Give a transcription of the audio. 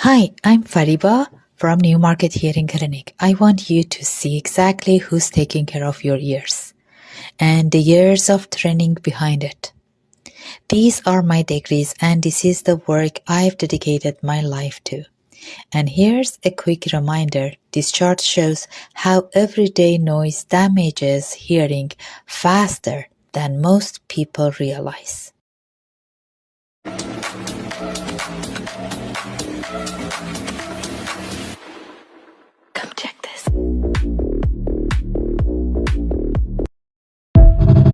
Hi, I'm Fariba from Newmarket Hearing Clinic. I want you to see exactly who's taking care of your ears and the years of training behind it. These are my degrees and this is the work I've dedicated my life to. And here's a quick reminder. This chart shows how everyday noise damages hearing faster than most people realize.